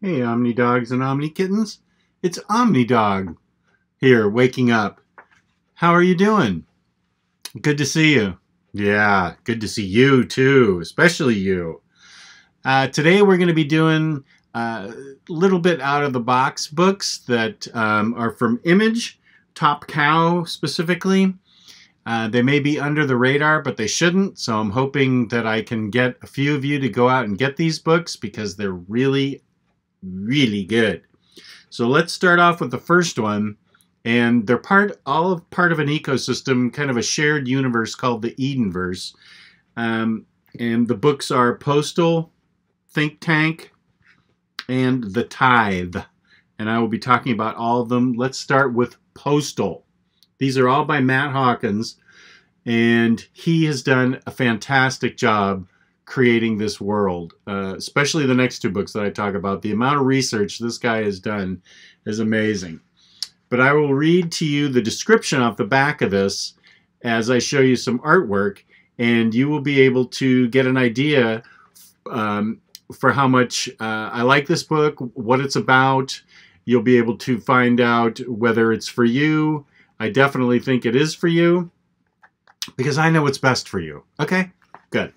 Hey, Omni Dogs and Omni Kittens. It's Omni Dog here, waking up. How are you doing? Good to see you. Yeah, good to see you too, especially you. Today we're going to be doing a little bit out of the box books that are from Image, Top Cow specifically. They may be under the radar, but they shouldn't. So I'm hoping that I can get a few of you to go out and get these books because they're really, really good. So let's start off with the first one. And they're all part of an ecosystem, kind of a shared universe called the Edenverse. And the books are Postal, Think Tank, and the Tithe. And I will be talking about all of them. Let's start with Postal. These are all by Matt Hawkins, and he has done a fantastic job creating this world, especially the next two books that I talk about. The amount of research this guy has done is amazing. But I will read to you the description off the back of this as I show you some artwork, and you will be able to get an idea for how much I like this book, what it's about. You'll be able to find out whether it's for you. I definitely think it is for you because I know what's best for you. Okay? Good.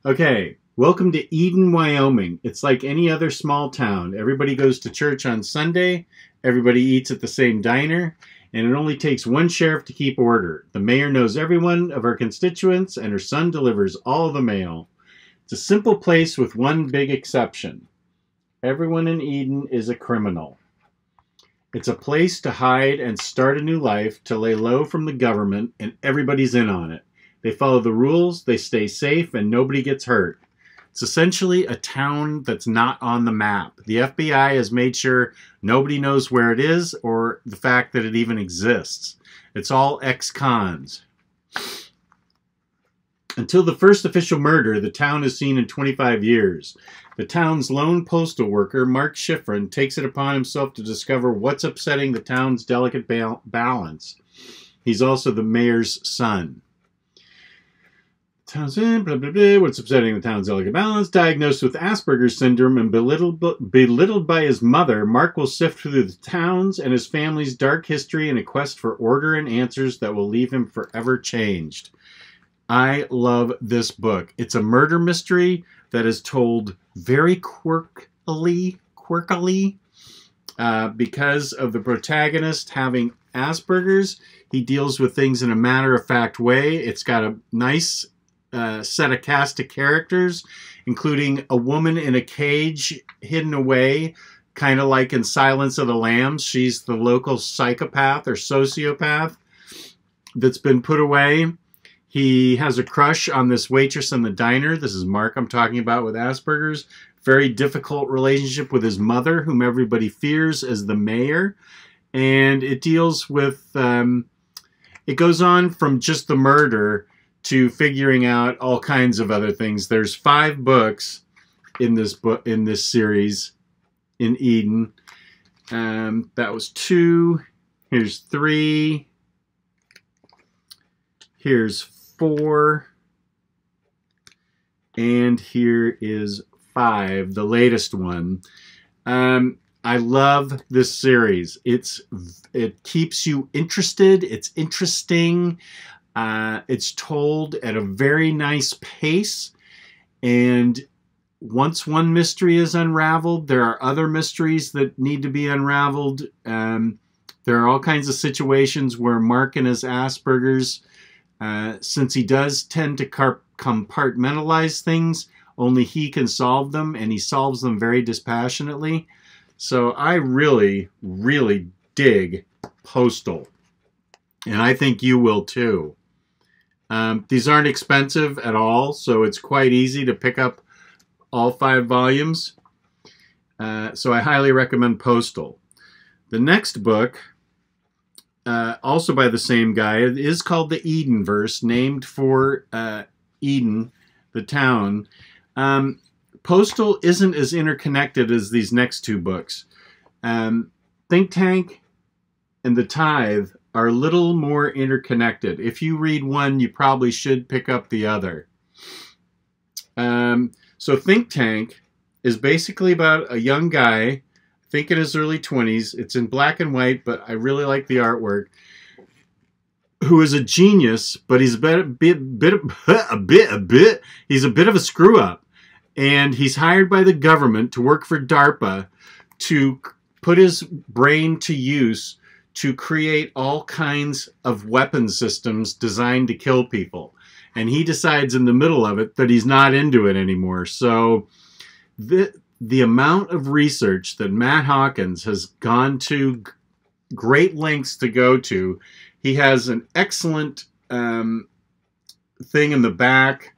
Okay. Welcome to Eden, Wyoming. It's like any other small town. Everybody goes to church on Sunday. Everybody eats at the same diner. And it only takes one sheriff to keep order. The mayor knows every one of her constituents, and her son delivers all the mail. It's a simple place with one big exception. Everyone in Eden is a criminal. It's a place to hide and start a new life, to lay low from the government, and everybody's in on it. They follow the rules, they stay safe, and nobody gets hurt. It's essentially a town that's not on the map. The FBI has made sure nobody knows where it is or the fact that it even exists. It's all ex-cons. Until the first official murder the town has seen in 25 years. The town's lone postal worker, Mark Schifrin, takes it upon himself to discover what's upsetting the town's delicate balance. He's also the mayor's son. What's upsetting the town's delicate balance? Diagnosed with Asperger's syndrome and belittled by his mother, Mark will sift through the town's and his family's dark history in a quest for order and answers that will leave him forever changed. I love this book. It's a murder mystery that is told very quirkily, because of the protagonist having Asperger's. He deals with things in a matter-of-fact way. It's got a nice set of cast of characters, including a woman in a cage hidden away, kind of like in Silence of the Lambs. She's the local psychopath or sociopath that's been put away. He has a crush on this waitress in the diner. This is Mark I'm talking about with Asperger's. Very difficult relationship with his mother, whom everybody fears as the mayor. And it deals with, it goes on from just the murder to figuring out all kinds of other things. There's 5 books in this series in Eden. That was 2. Here's 3. Here's 4. And here is 5, the latest one. I love this series. It keeps you interested. It's interesting. It's told at a very nice pace. And once one mystery is unraveled, there are other mysteries that need to be unraveled. There are all kinds of situations where Mark and his Asperger's, since he does tend to compartmentalize things, only he can solve them, and he solves them very dispassionately. So I really, really dig Postal, and I think you will too. These aren't expensive at all, so it's quite easy to pick up all 5 volumes. So I highly recommend Postal. The next book, also by the same guy, is called the Edenverse, named for Eden, the town. Postal isn't as interconnected as these next 2 books. Think Tank and the Tithe are a little more interconnected. If you read one, you probably should pick up the other. So Think Tank is basically about a young guy, I think in his early 20s. It's in black and white, but I really like the artwork. Who is a genius, but he's he's a bit of a screw up, and he's hired by the government to work for DARPA to put his brain to use to create all kinds of weapon systems designed to kill people. And he decides in the middle of it that he's not into it anymore. So the amount of research that Matt Hawkins has gone to great lengths to go to, he has an excellent thing in the back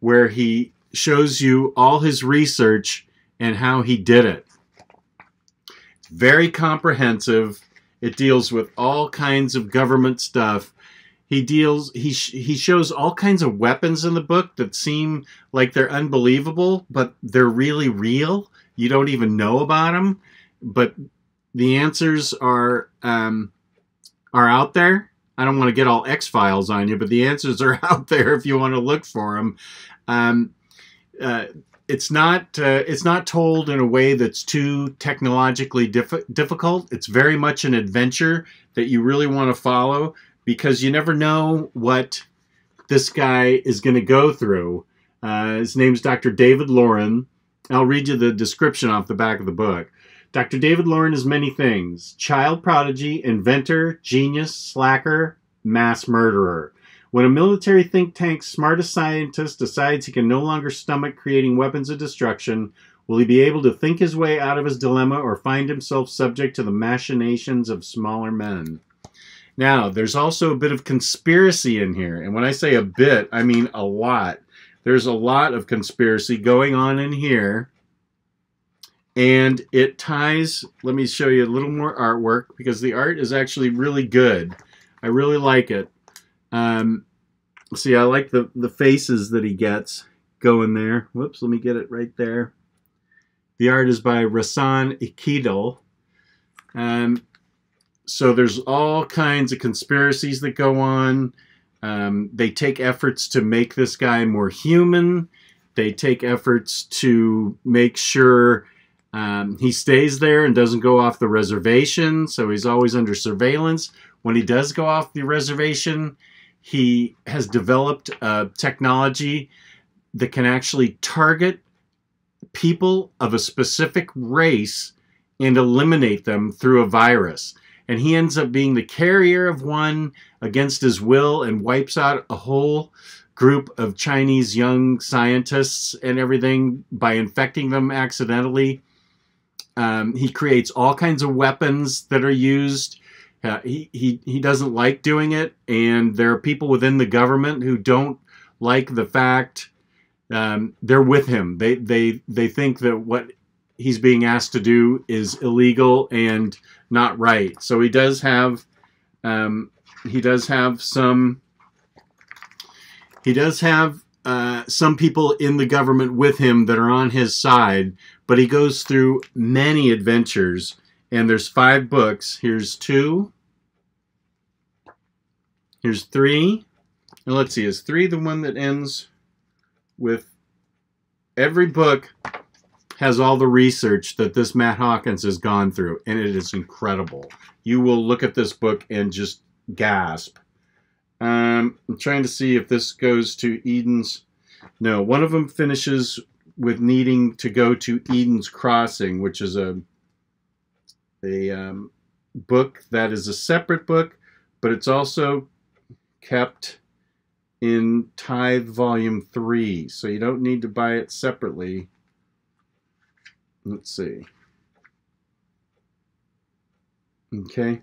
where he shows you all his research and how he did it. It's very comprehensive. It deals with all kinds of government stuff. He shows all kinds of weapons in the book that seem like they're unbelievable, but they're really real. You don't even know about them, but the answers are out there. I don't want to get all X-Files on you, but the answers are out there if you want to look for them. It's not told in a way that's too technologically difficult. It's very much an adventure that you really want to follow, because you never know what this guy is going to go through. His name's Dr. David Lauren. I'll read you the description off the back of the book. Dr. David Lauren is many things: child prodigy, inventor, genius, slacker, mass murderer. When a military think tank's smartest scientist decides he can no longer stomach creating weapons of destruction, will he be able to think his way out of his dilemma or find himself subject to the machinations of smaller men? Now, there's also a bit of conspiracy in here. And when I say a bit, I mean a lot. There's a lot of conspiracy going on in here. And it ties, let me show you a little more artwork, because the art is actually really good. I really like it. See, I like the faces that he gets going there. Whoops, let me get it right there. The art is by Rasan Ikidal. So there's all kinds of conspiracies that go on. They take efforts to make this guy more human. They take efforts to make sure he stays there and doesn't go off the reservation, so he's always under surveillance. When he does go off the reservation, he has developed technology that can actually target people of a specific race and eliminate them through a virus. And he ends up being the carrier of one against his will and wipes out a whole group of Chinese young scientists and everything by infecting them accidentally. He creates all kinds of weapons that are used. He doesn't like doing it, and there are people within the government who don't like the fact they're with him. They think that what he's being asked to do is illegal and not right. So he does have some people in the government with him that are on his side, but he goes through many adventures, and there's 5 books. Here's 2. Here's 3. And let's see, is 3 the one that ends with every book has all the research that this Matt Hawkins has gone through, and it is incredible. You will look at this book and just gasp. I'm trying to see if this goes to Eden's. No, one of them finishes with needing to go to Eden's Crossing, which is a book that is a separate book, but it's also kept in Tithe Volume 3, so you don't need to buy it separately. Let's see. Okay.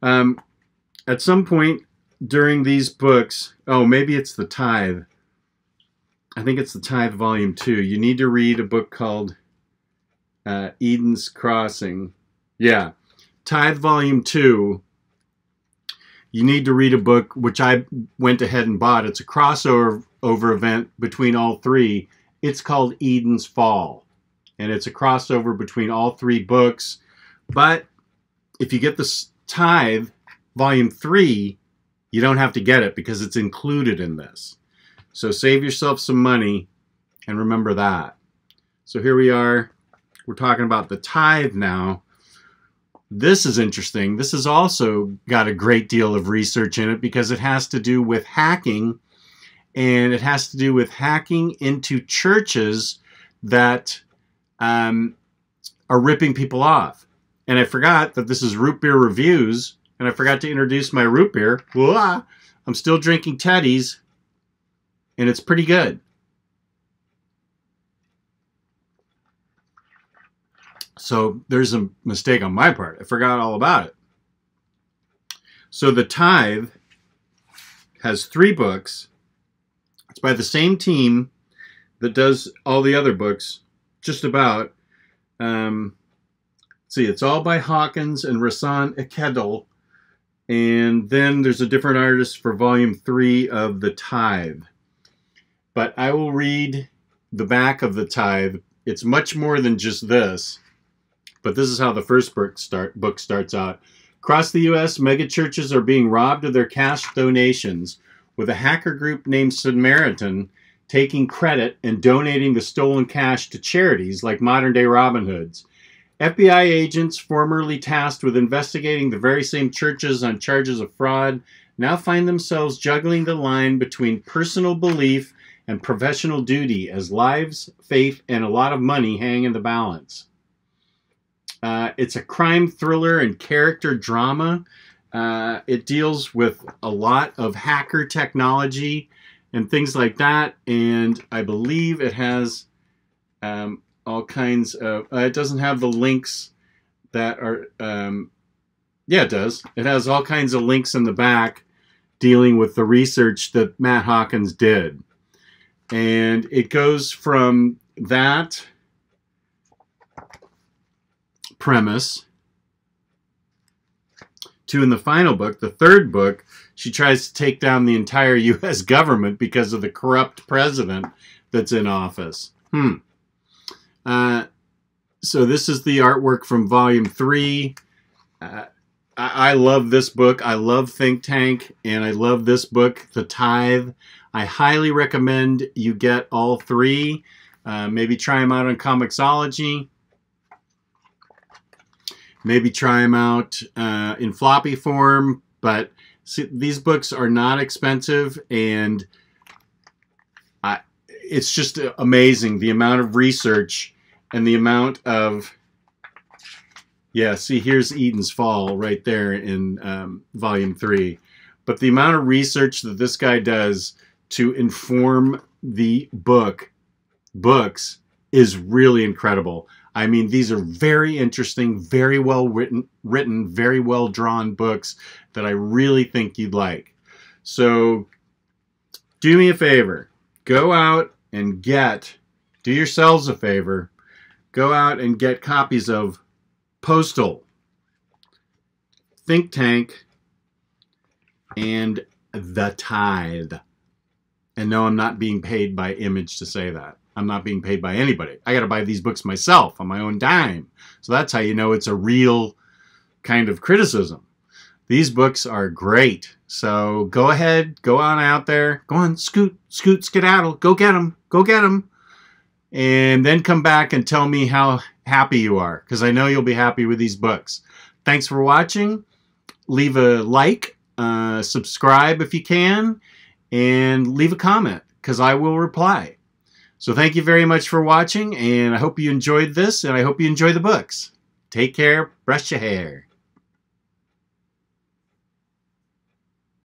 At some point during these books, oh, maybe it's the Tithe. I think it's the Tithe Volume 2. You need to read a book called Eden's Crossing. Yeah. Tithe Volume 2. You need to read a book, which I went ahead and bought. It's a crossover event between all 3. It's called Eden's Fall. And it's a crossover between all 3 books. But if you get the Tithe Volume 3, you don't have to get it because it's included in this. So save yourself some money and remember that. So here we are. We're talking about the tithe now. This is interesting. This has also got a great deal of research in it because it has to do with hacking, and it has to do with hacking into churches that are ripping people off. And I forgot that this is Root Beer Reviews, and I forgot to introduce my root beer. Whoa, I'm still drinking Teddy's, and it's pretty good. So there's a mistake on my part. I forgot all about it. So the Tithe has 3 books. It's by the same team that does all the other books, just about. See, it's all by Hawkins and Rasan Ekedal. And then there's a different artist for volume 3 of the Tithe. But I will read the back of the Tithe. It's much more than just this. But this is how the first book starts out. Across the U.S., megachurches are being robbed of their cash donations, with a hacker group named Samaritan taking credit and donating the stolen cash to charities like modern-day Robin Hoods. FBI agents formerly tasked with investigating the very same churches on charges of fraud now find themselves juggling the line between personal belief and professional duty as lives, faith, and a lot of money hang in the balance. It's a crime thriller and character drama. It deals with a lot of hacker technology and things like that. And I believe it has all kinds of... it doesn't have the links that are... yeah, it does. It has all kinds of links in the back dealing with the research that Matt Hawkins did. And it goes from that premise to, in the final book, the third book, she tries to take down the entire U.S. government because of the corrupt president that's in office. So this is the artwork from volume 3. I love this book. I love Think Tank, and I love this book, The Tithe. I highly recommend you get all 3. Maybe try them out on Comixology. Maybe try them out in floppy form, but see, these books are not expensive, and it's just amazing the amount of research and the amount of... Yeah, see, here's Eden's Fall right there in volume 3. But the amount of research that this guy does to inform the books is really incredible. I mean, these are very interesting, very well written, very well drawn books that I really think you'd like. So do me a favor. Go out and do yourselves a favor. Go out and get copies of Postal, Think Tank, and The Tithe. And no, I'm not being paid by Image to say that. I'm not being paid by anybody. I got to buy these books myself on my own dime. So that's how you know it's a real kind of criticism. These books are great. So go ahead, go on out there. Go on, scoot, skedaddle. Go get them. Go get them. And then come back and tell me how happy you are, because I know you'll be happy with these books. Thanks for watching. Leave a like, subscribe if you can, and leave a comment, because I will reply. So thank you very much for watching, and I hope you enjoyed this, and I hope you enjoy the books. Take care, brush your hair.